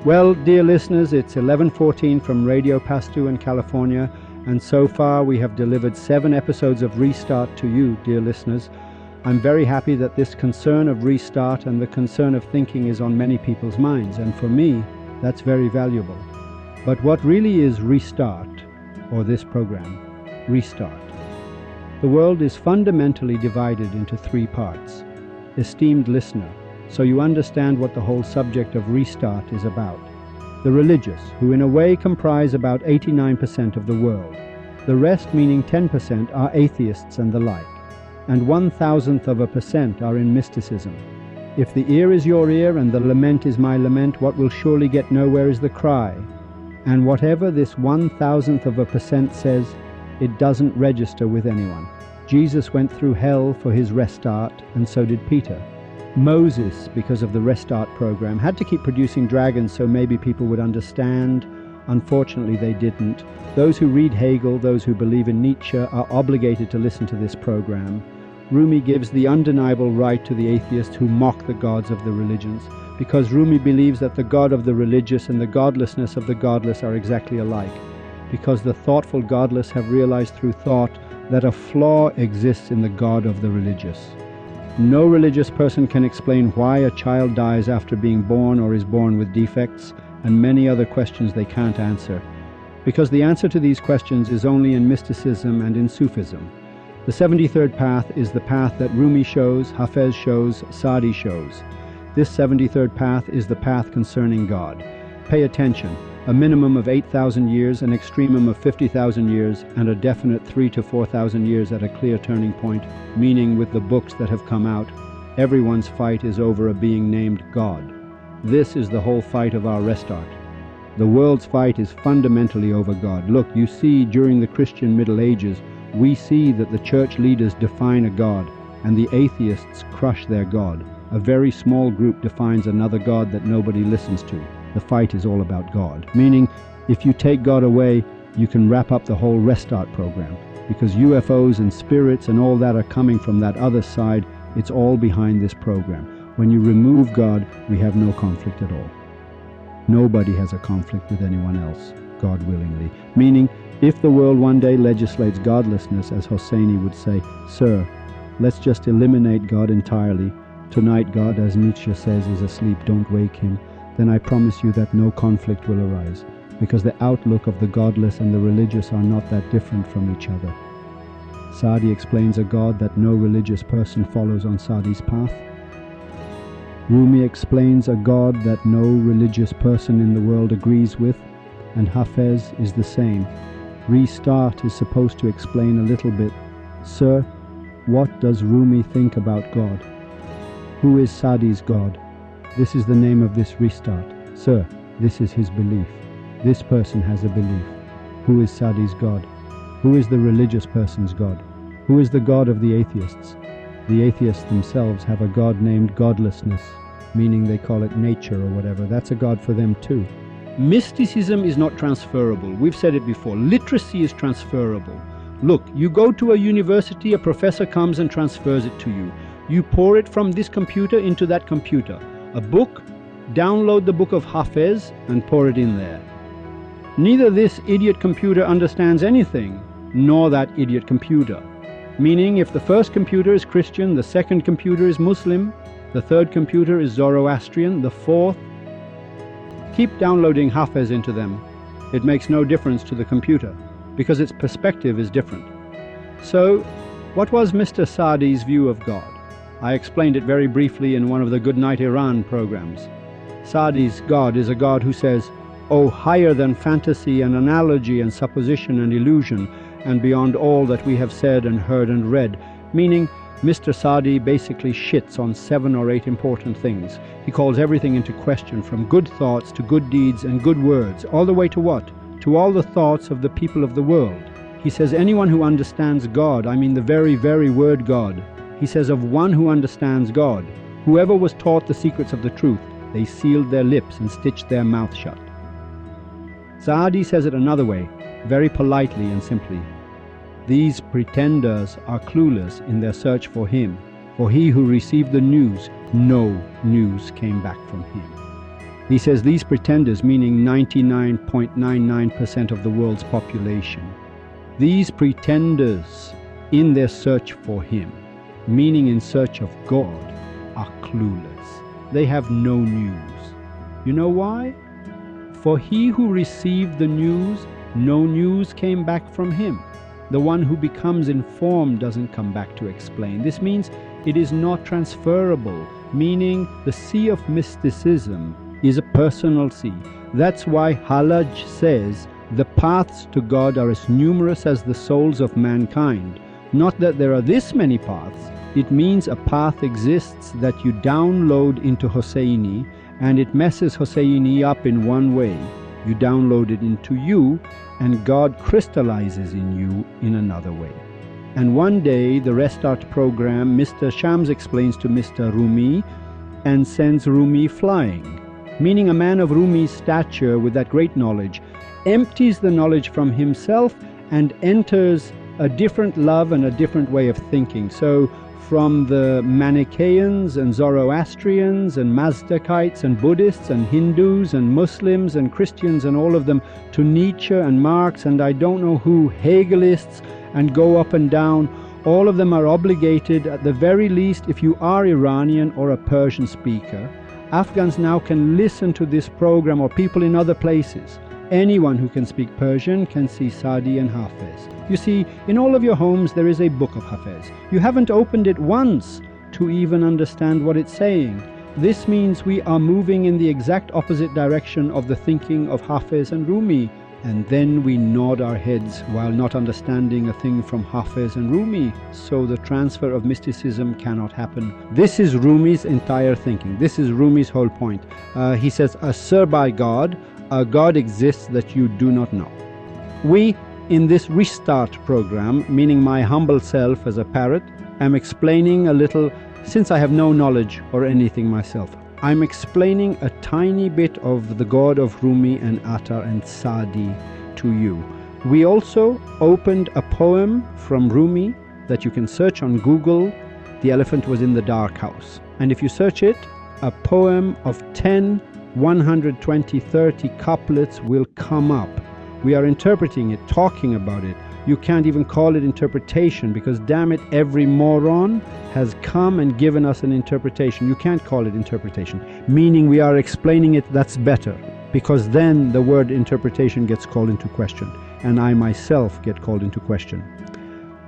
Well, dear listeners, it's 11:14 from Radio Pastu in California, and so far we have delivered 7 episodes of Restart to you, dear listeners. I'm very happy that this concern of restart and the concern of thinking is on many people's minds, and for me, that's very valuable. But what really is Restart, or this program? Restart. The world is fundamentally divided into 3 parts. Esteemed listener, so you understand what the whole subject of restart is about. The religious, who in a way comprise about 89% of the world. The rest, meaning 10%, are atheists and the like. And 1,000% are in mysticism. If the ear is your ear and the lament is my lament, what will surely get nowhere is the cry. And whatever this 1,000% says, it doesn't register with anyone. Jesus went through hell for his restart, and so did Peter. Moses, because of the Restart program, had to keep producing dragons so maybe people would understand. Unfortunately, they didn't. Those who read Hegel, those who believe in Nietzsche, are obligated to listen to this program. Rumi gives the undeniable right to the atheists who mock the gods of the religions, because Rumi believes that the God of the religious and the godlessness of the godless are exactly alike, because the thoughtful godless have realized through thought that a flaw exists in the God of the religious. No religious person can explain why a child dies after being born or is born with defects, and many other questions they can't answer, because the answer to these questions is only in mysticism and in Sufism. The 73rd path is the path that Rumi shows, Hafez shows, Saadi shows. This 73rd path is the path concerning God. Pay attention. A minimum of 8,000 years, an extremum of 50,000 years, and a definite 3,000 to 4,000 years at a clear turning point, meaning with the books that have come out, everyone's fight is over a being named God. This is the whole fight of our restart. The world's fight is fundamentally over God. Look, you see, during the Christian Middle Ages, we see that the church leaders define a God, and the atheists crush their God. A very small group defines another God that nobody listens to. The fight is all about God, meaning if you take God away, you can wrap up the whole restart program, because UFOs and spirits and all that are coming from that other side. It's all behind this program. When you remove God, we have no conflict at all. Nobody has a conflict with anyone else, God willingly, meaning if the world one day legislates godlessness, as Hosseini would say, sir, let's just eliminate God entirely. Tonight God, as Nietzsche says, is asleep, don't wake him. Then I promise you that no conflict will arise, because the outlook of the godless and the religious are not that different from each other. Saadi explains a God that no religious person follows on Saadi's path. Rumi explains a God that no religious person in the world agrees with, and Hafez is the same. Restart is supposed to explain a little bit. Sir, what does Rumi think about God? Who is Saadi's God? This is the name of this restart. Sir, this is his belief. This person has a belief. Who is Saadi's God? Who is the religious person's God? Who is the God of the atheists? The atheists themselves have a God named godlessness, meaning they call it nature or whatever. That's a God for them too. Mysticism is not transferable. We've said it before. Literacy is transferable. Look, you go to a university, a professor comes and transfers it to you. You pour it from this computer into that computer. A book, download the book of Hafez and pour it in there. Neither this idiot computer understands anything, nor that idiot computer. Meaning, if the first computer is Christian, the second computer is Muslim, the third computer is Zoroastrian, the fourth. Keep downloading Hafez into them. It makes no difference to the computer, because its perspective is different. So, what was Mr. Saadi's view of God? I explained it very briefly in one of the Goodnight Iran programs. Saadi's God is a God who says, "Oh, higher than fantasy and analogy and supposition and illusion, and beyond all that we have said and heard and read," meaning Mr. Saadi basically shits on 7 or 8 important things. He calls everything into question, from good thoughts to good deeds and good words, all the way to what? To all the thoughts of the people of the world. He says anyone who understands God, I mean the very, very word God, he says of one who understands God, whoever was taught the secrets of the truth, they sealed their lips and stitched their mouth shut. Saadi says it another way, very politely and simply. These pretenders are clueless in their search for him, for he who received the news, no news came back from him. He says these pretenders, meaning 99.99% of the world's population, these pretenders in their search for him, meaning in search of God, are clueless. They have no news. You know why? For he who received the news, no news came back from him. The one who becomes informed doesn't come back to explain. This means it is not transferable, meaning the sea of mysticism is a personal sea. That's why Halaj says the paths to God are as numerous as the souls of mankind. Not that there are this many paths. It means a path exists that you download into Hosseini, and it messes Hosseini up in one way. You download it into you, and God crystallizes in you in another way. And one day, the Restart program, Mr. Shams explains to Mr. Rumi and sends Rumi flying, meaning a man of Rumi's stature with that great knowledge empties the knowledge from himself and enters a different love and a different way of thinking. So from the Manichaeans and Zoroastrians and Mazdakites and Buddhists and Hindus and Muslims and Christians and all of them to Nietzsche and Marx and I don't know who, Hegelists, and go up and down, all of them are obligated, at the very least, if you are Iranian or a Persian speaker, Afghans now can listen to this program, or people in other places. Anyone who can speak Persian can see Saadi and Hafez. You see, in all of your homes there is a book of Hafez. You haven't opened it once to even understand what it's saying. This means we are moving in the exact opposite direction of the thinking of Hafez and Rumi. And then we nod our heads while not understanding a thing from Hafez and Rumi. So the transfer of mysticism cannot happen. This is Rumi's entire thinking. This is Rumi's whole point. He says, assert by God, a God exists that you do not know. We, in this Restart program, meaning my humble self as a parrot, am explaining a little, since I have no knowledge or anything myself. I'm explaining a tiny bit of the God of Rumi and Attar and Saadi to you. We also opened a poem from Rumi that you can search on Google. The elephant was in the dark house. And if you search it, a poem of 10, 120, 30 couplets will come up. We are interpreting it, talking about it. You can't even call it interpretation because, damn it, every moron has come and given us an interpretation. You can't call it interpretation, meaning we are explaining it. That's better, because then the word interpretation gets called into question, and I myself get called into question.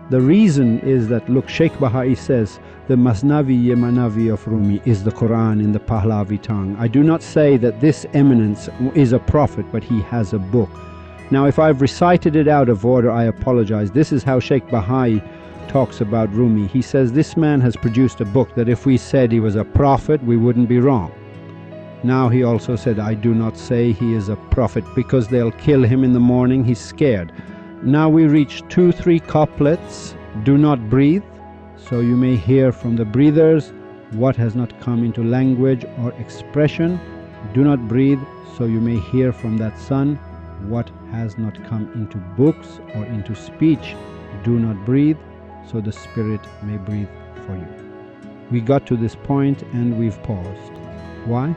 The reason is that, look, Sheikh Bahai says the Masnavi Yemanavi of Rumi is the Quran in the Pahlavi tongue. I do not say that this eminence is a prophet, but he has a book. Now, if I've recited it out of order, I apologize. This is how Sheikh Bahai talks about Rumi. He says this man has produced a book that if we said he was a prophet, we wouldn't be wrong. Now he also said, I do not say he is a prophet because they'll kill him in the morning. He's scared. Now we reach 2-3 couplets. Do not breathe, so you may hear from the breathers what has not come into language or expression. Do not breathe, so you may hear from that sun what has not come into books or into speech. Do not breathe, so the Spirit may breathe for you. We got to this point and we've paused. Why?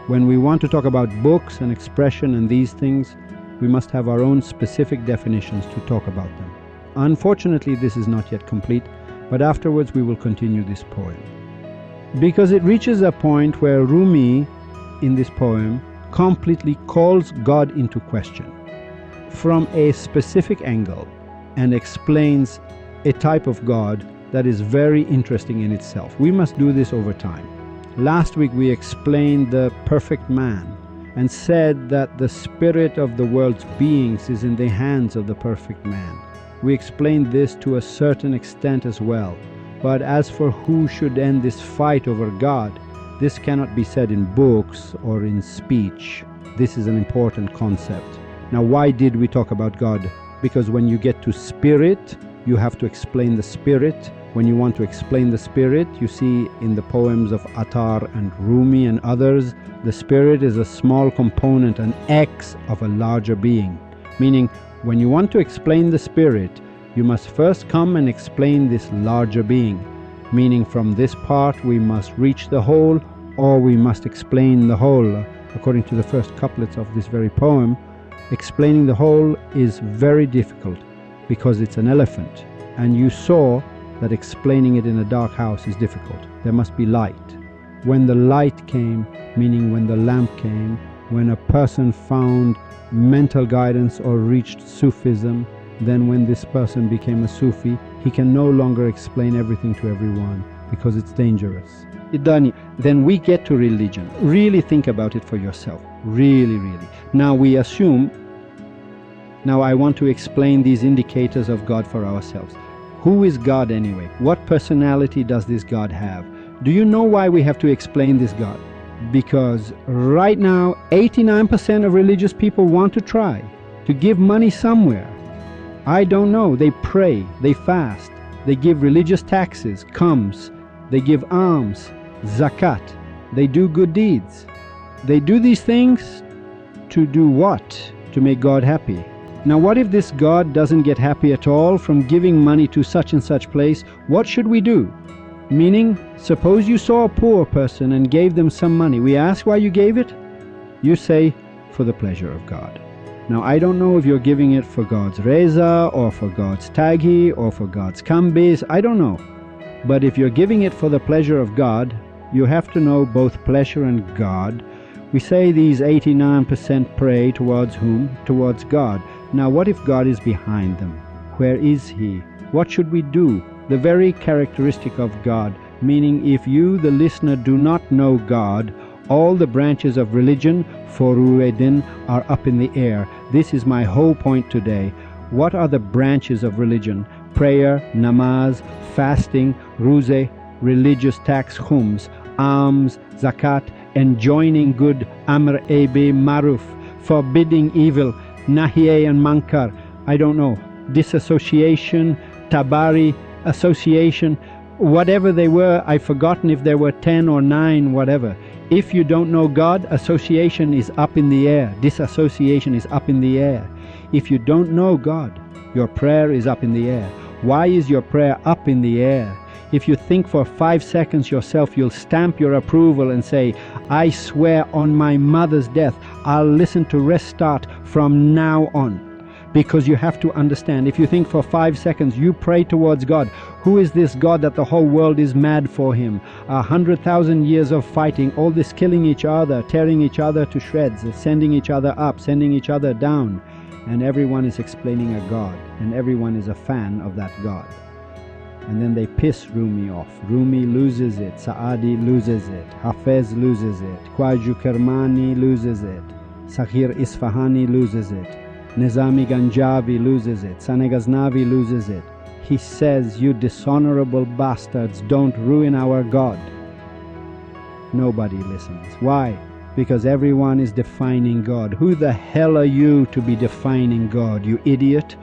When we want to talk about books and expression and these things, we must have our own specific definitions to talk about them. Unfortunately, this is not yet complete, but afterwards we will continue this poem. Because it reaches a point where Rumi, in this poem, completely calls God into question from a specific angle and explains a type of God that is very interesting in itself. We must do this over time. Last week we explained the perfect man and said that the spirit of the world's beings is in the hands of the perfect man. We explained this to a certain extent as well. But as for who should end this fight over God, this cannot be said in books or in speech. This is an important concept. Now, why did we talk about God? Because when you get to spirit, you have to explain the spirit. When you want to explain the spirit, you see in the poems of Attar and Rumi and others, the spirit is a small component, an X of a larger being. Meaning, when you want to explain the spirit, you must first come and explain this larger being. Meaning from this part we must reach the whole, or we must explain the whole. according to the first couplets of this very poem, explaining the whole is very difficult because it's an elephant, and you saw that explaining it in a dark house is difficult. There must be light. When the light came, meaning when the lamp came, when a person found mental guidance or reached Sufism, then when this person became a Sufi, he can no longer explain everything to everyone because it's dangerous. Then we get to religion. Really think about it for yourself. Really. Now we assume, now I want to explain these indicators of God for ourselves. Who is God anyway? What personality does this God have? Do you know why we have to explain this God? Because right now, 89% of religious people want to try to give money somewhere. I don't know. They pray, they fast, they give religious taxes, comes, they give alms, zakat, they do good deeds. They do these things to do what? To make God happy. Now what if this God doesn't get happy at all from giving money to such and such place? What should we do? Meaning, suppose you saw a poor person and gave them some money. We ask why you gave it? You say, for the pleasure of God. Now I don't know if you're giving it for God's reza, or for God's taghi, or for God's kambis, I don't know. But if you're giving it for the pleasure of God, you have to know both pleasure and God. We say these 89% pray towards whom? Towards God. Now what if God is behind them? Where is He? What should we do? The very characteristic of God, meaning if you, the listener, do not know God, all the branches of religion, foruedin, are up in the air. This is my whole point today. What are the branches of religion? Prayer, namaz, fasting, ruze, religious tax, khums, alms, zakat, enjoining good, amr ebe maruf, forbidding evil, nahiye and mankar, I don't know, disassociation, tabari, association, whatever they were, I've forgotten if there were 10 or 9, whatever. If you don't know God, association is up in the air, disassociation is up in the air. If you don't know God, your prayer is up in the air. Why is your prayer up in the air? If you think for 5 seconds yourself, you'll stamp your approval and say, I swear on my mother's death, I'll listen to Restart from now on. Because you have to understand, if you think for 5 seconds, you pray towards God. Who is this God that the whole world is mad for Him? 100,000 years of fighting, all this killing each other, tearing each other to shreds, sending each other up, sending each other down. And everyone is explaining a God, and everyone is a fan of that God. And then they piss Rumi off. Rumi loses it, Saadi loses it, Hafez loses it, Khwaja Kermani loses it, Sakhir Isfahani loses it, Nizami Ganjavi loses it, Sane Ghaznavi loses it. He says, you dishonorable bastards, don't ruin our God. Nobody listens. Why? Because everyone is defining God. Who the hell are you to be defining God, you idiot?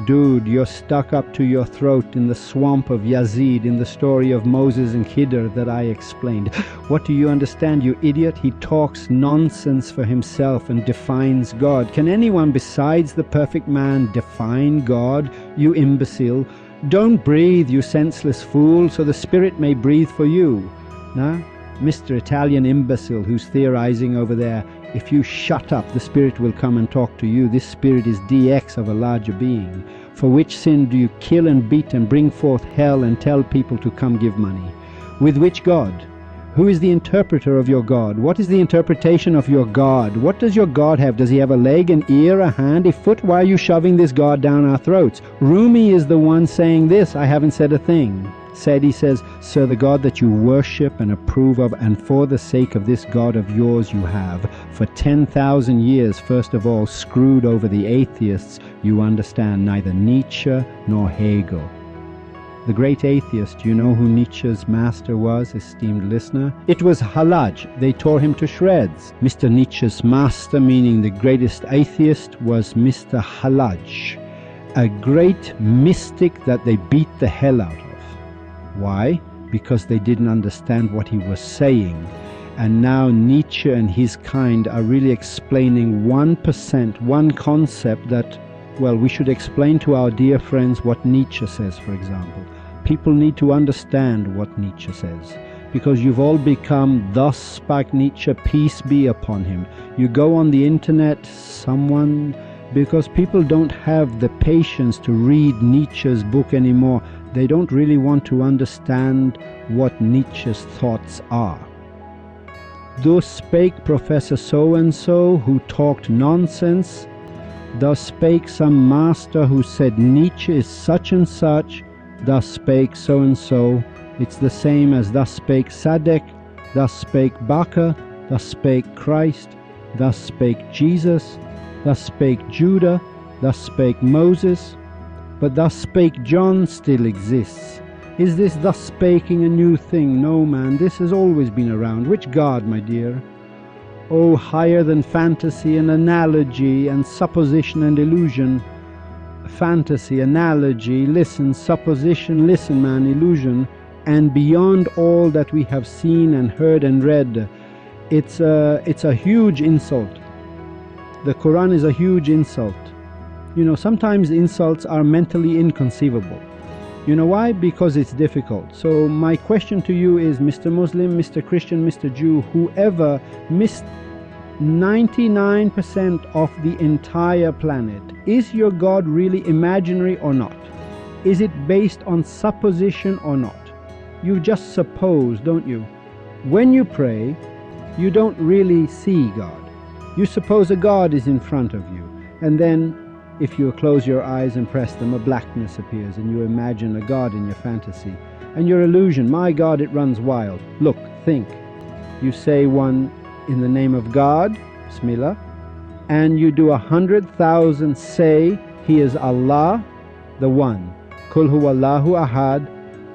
Dude, you're stuck up to your throat in the swamp of Yazid in the story of Moses and Khidr that I explained. What do you understand, you idiot? He talks nonsense for himself and defines God. Can anyone besides the perfect man define God, you imbecile? Don't breathe, you senseless fool, so the Spirit may breathe for you. Nah? Mr. Italian imbecile who's theorizing over there, if you shut up, the Spirit will come and talk to you. This Spirit is DX of a larger being. For which sin do you kill and beat and bring forth hell and tell people to come give money? With which God? Who is the interpreter of your God? What is the interpretation of your God? What does your God have? Does he have a leg, an ear, a hand, a foot? Why are you shoving this God down our throats? Rumi is the one saying this. I haven't said a thing. Saadi says, Sir, the God that you worship and approve of, and for the sake of this God of yours you have, for 10,000 years, first of all, screwed over the atheists, you understand neither Nietzsche nor Hegel. The great atheist, you know who Nietzsche's master was, esteemed listener? It was Halaj. They tore him to shreds. Mr. Nietzsche's master, meaning the greatest atheist, was Mr. Halaj, a great mystic that they beat the hell out of. Why? Because they didn't understand what he was saying. And now Nietzsche and his kind are really explaining 1%, one concept that, well, we should explain to our dear friends what Nietzsche says, for example. People need to understand what Nietzsche says. because you've all become "Thus spake Nietzsche, peace be upon him." You go on the internet, because people don't have the patience to read Nietzsche's book anymore. They don't really want to understand what Nietzsche's thoughts are. Thus spake Professor so-and-so who talked nonsense. Thus spake some master who said Nietzsche is such and such. Thus spake so-and-so. It's the same as thus spake Sadek, thus spake Baka, thus spake Christ, thus spake Jesus, thus spake Judah, thus spake Moses. But thus spake John still exists. Is this thus spaking a new thing? No, man, this has always been around. Which God, my dear? Oh, higher than fantasy and analogy and supposition and illusion. Fantasy, analogy, listen, supposition, listen, man, illusion, and beyond all that we have seen and heard and read. It's a huge insult. The Quran is a huge insult. You know, sometimes insults are mentally inconceivable. You know why? Because it's difficult. So my question to you is, Mr. Muslim, Mr. Christian, Mr. Jew, whoever missed 99% of the entire planet, is your God really imaginary or not? Is it based on supposition or not? You just suppose, don't you? When you pray, you don't really see God. You suppose a God is in front of you, and then if you close your eyes and press them, a blackness appears and you imagine a God in your fantasy. And your illusion, my God, it runs wild. Look, think. You say one in the name of God, Bismillah, and you do 100,000 say He is Allah, the One. Kul huwallahu ahad.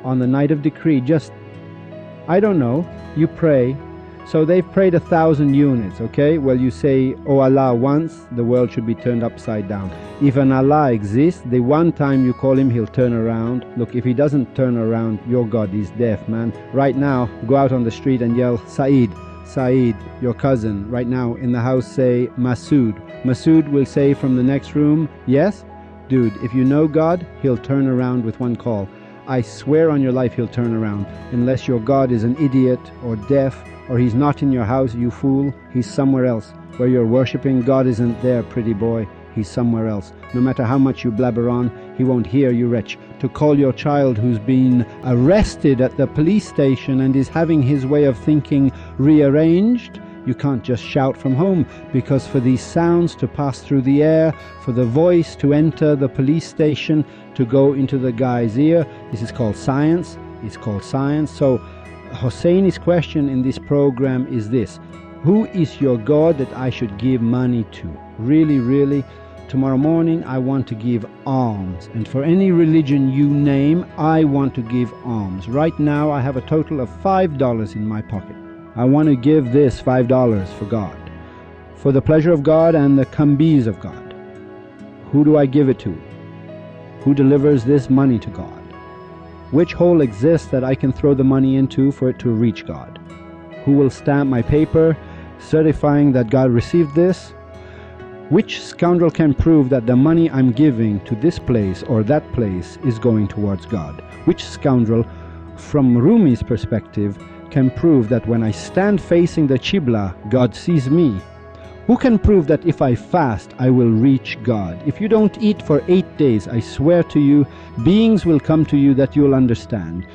On the night of decree, just, I don't know, you pray. So they've prayed 1,000 units, okay? Well, you say, oh Allah, once, the world should be turned upside down. If an Allah exists, the one time you call Him, He'll turn around. Look, if He doesn't turn around, your God is deaf, man. Right now, go out on the street and yell, Said, Said, your cousin. Right now, in the house, say, Masood. Masood will say from the next room, yes? Dude, if you know God, He'll turn around with one call. I swear on your life He'll turn around, unless your God is an idiot or deaf, or He's not in your house, you fool. He's somewhere else. Where you're worshipping, God isn't there, pretty boy. He's somewhere else. No matter how much you blabber on, He won't hear you, wretch. To call your child who's been arrested at the police station and is having his way of thinking rearranged, you can't just shout from home, because for these sounds to pass through the air, for the voice to enter the police station, to go into the guy's ear, this is called science. It's called science. So Hosseini's question in this program is this: who is your God that I should give money to? Really, really, tomorrow morning I want to give alms, and for any religion you name, I want to give alms. Right now I have a total of $5 in my pocket. I want to give this $5 for God, for the pleasure of God and the kambiz of God. Who do I give it to? Who delivers this money to God? Which hole exists that I can throw the money into for it to reach God? Who will stamp my paper certifying that God received this? Which scoundrel can prove that the money I'm giving to this place or that place is going towards God? Which scoundrel, from Rumi's perspective, can prove that when I stand facing the Qibla, God sees me? Who can prove that if I fast, I will reach God? If you don't eat for 8 days, I swear to you, beings will come to you that you'll understand.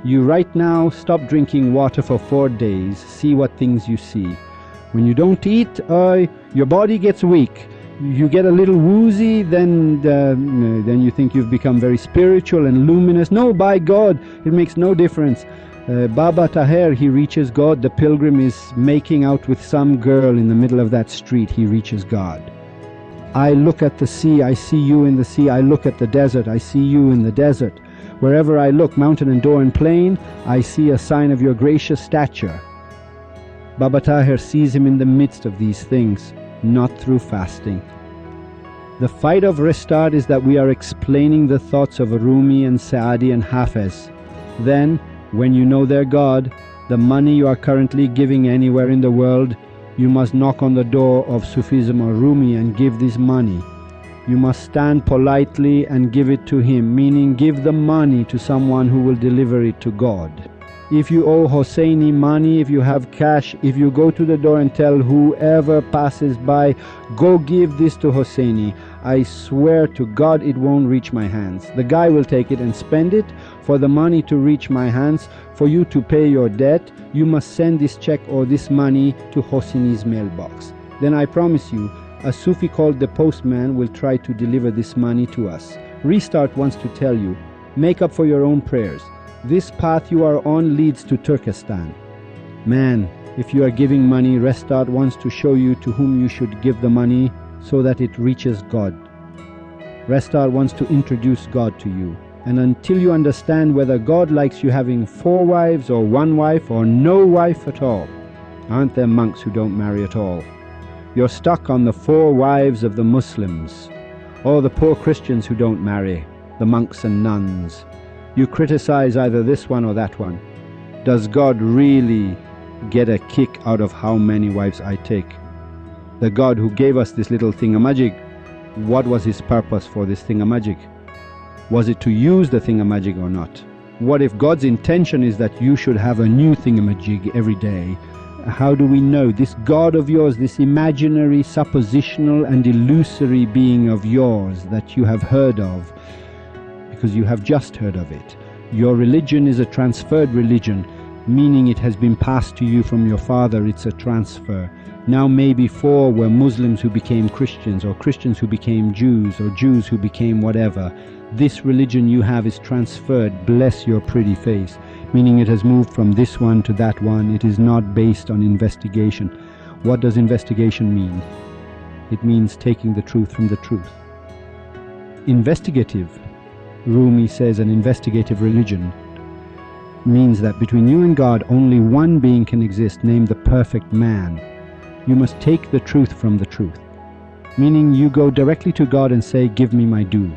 You right now stop drinking water for 4 days, see what things you see. When you don't eat, your body gets weak. You get a little woozy, then you think you've become very spiritual and luminous. No, by God, it makes no difference. Baba Taher, he reaches God. The pilgrim is making out with some girl in the middle of that street. He reaches God. I look at the sea, I see you in the sea. I look at the desert, I see you in the desert. Wherever I look, mountain and door and plain, I see a sign of your gracious stature. Baba Taher sees him in the midst of these things, not through fasting. The fight of Restart is that we are explaining the thoughts of Rumi and Saadi and Hafez. Then, when you know their God, the money you are currently giving anywhere in the world, you must knock on the door of Sufism or Rumi and give this money. You must stand politely and give it to him, meaning give the money to someone who will deliver it to God. if you owe Hosseini money, if you have cash, if you go to the door and tell whoever passes by, go give this to Hosseini, I swear to God it won't reach my hands. The guy will take it and spend it. For the money to reach my hands, for you to pay your debt, you must send this check or this money to Hosseini's mailbox. Then I promise you, a Sufi called the postman will try to deliver this money to us. Restart wants to tell you, make up for your own prayers. This path you are on leads to Turkestan. Man, if you are giving money, Restart wants to show you to whom you should give the money so that it reaches God. Restart wants to introduce God to you. And until you understand whether God likes you having 4 wives or 1 wife or no wife at all, aren't there monks who don't marry at all? You're stuck on the 4 wives of the Muslims, or the poor Christians who don't marry, the monks and nuns. You criticize either this one or that one. Does God really get a kick out of how many wives I take? The God who gave us this little thingamajig, what was his purpose for this thingamajig? Was it to use the thingamajig or not? What if God's intention is that you should have a new thingamajig every day? How do we know? This God of yours, this imaginary, suppositional and illusory being of yours that you have heard of, because you have just heard of it. Your religion is a transferred religion, meaning it has been passed to you from your father. It's a transfer. Now maybe 4 were Muslims who became Christians, or Christians who became Jews, or Jews who became whatever. This religion you have is transferred, bless your pretty face, meaning it has moved from this one to that one. It is not based on investigation. What does investigation mean? It means taking the truth from the truth. Investigative, Rumi says, an investigative religion means that between you and God only one being can exist, named the perfect man. You must take the truth from the truth, meaning you go directly to God and say, give me my due.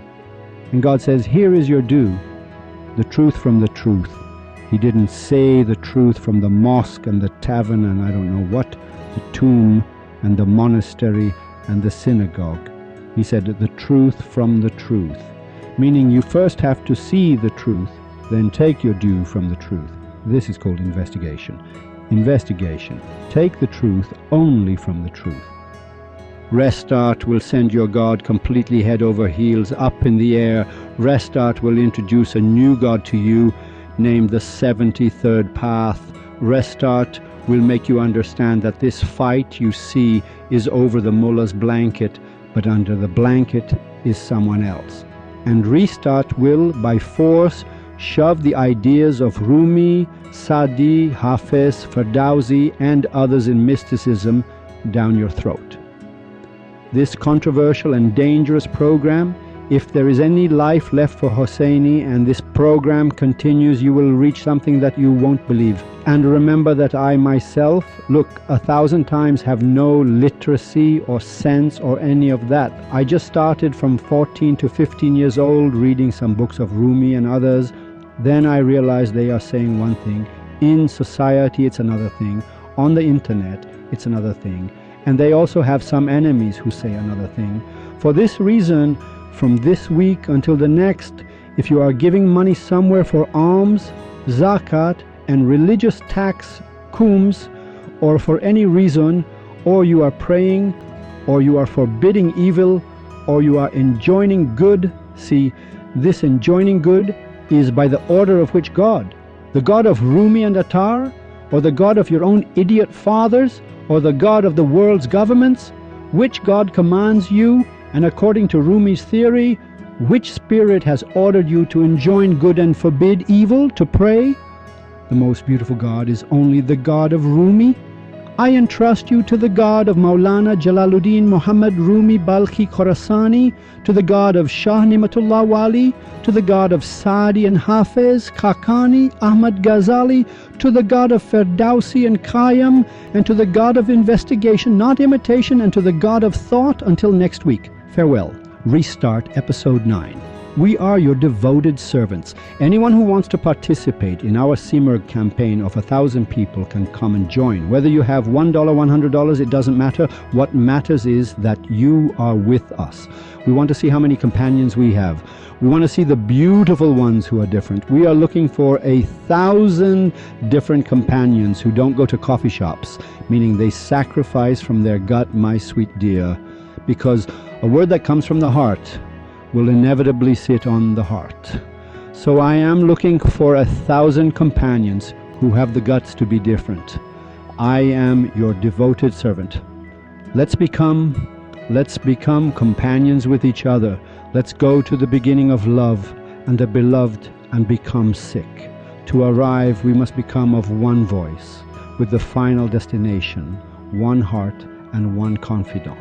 And God says, here is your due, the truth from the truth. He didn't say the truth from the mosque and the tavern and I don't know what, the tomb and the monastery and the synagogue. He said the truth from the truth, meaning you first have to see the truth, then take your due from the truth. This is called investigation. Investigation. Take the truth only from the truth. Restart will send your God completely head over heels up in the air. Restart will introduce a new God to you named the 73rd path. Restart will make you understand that this fight you see is over the mullah's blanket, but under the blanket is someone else. And Restart will, by force, shove the ideas of Rumi, Saadi, Hafiz, Ferdowsi, and others in mysticism down your throat. This controversial and dangerous program, if there is any life left for Hosseini and this program continues, you will reach something that you won't believe. And remember that I myself, look, 1,000 times have no literacy or sense or any of that. I just started from 14 to 15 years old reading some books of Rumi and others. Then I realized they are saying one thing. In society, it's another thing. On the internet, it's another thing. And they also have some enemies who say another thing. For this reason, from this week until the next, if you are giving money somewhere for alms, zakat, and religious tax, kums, or for any reason, or you are praying, or you are forbidding evil, or you are enjoining good, see, this enjoining good is by the order of which God? The God of Rumi and Attar, or the God of your own idiot fathers, or the God of the world's governments? Which God commands you, and according to Rumi's theory, which spirit has ordered you to enjoin good and forbid evil, to pray? The most beautiful God is only the God of Rumi. I entrust you to the God of Maulana Jalaluddin Muhammad Rumi Balkhi Khorasani, to the God of Shah Nimatullah Wali, to the God of Saadi and Hafiz, Khaqani, Ahmad Ghazali, to the God of Ferdowsi and Qayyam, and to the God of investigation, not imitation, and to the God of thought. Until next week, farewell. Restart Episode 9. We are your devoted servants. Anyone who wants to participate in our CMERG campaign of 1,000 people can come and join. Whether you have $1, $100, it doesn't matter. What matters is that you are with us. We want to see how many companions we have. We want to see the beautiful ones who are different. We are looking for 1,000 different companions who don't go to coffee shops, meaning they sacrifice from their gut, my sweet dear, because a word that comes from the heart will inevitably sit on the heart. So I am looking for 1,000 companions who have the guts to be different. I am your devoted servant. Let's become companions with each other. Let's go to the beginning of love and the beloved and become sick. To arrive, we must become of one voice, with the final destination, one heart and one confidant.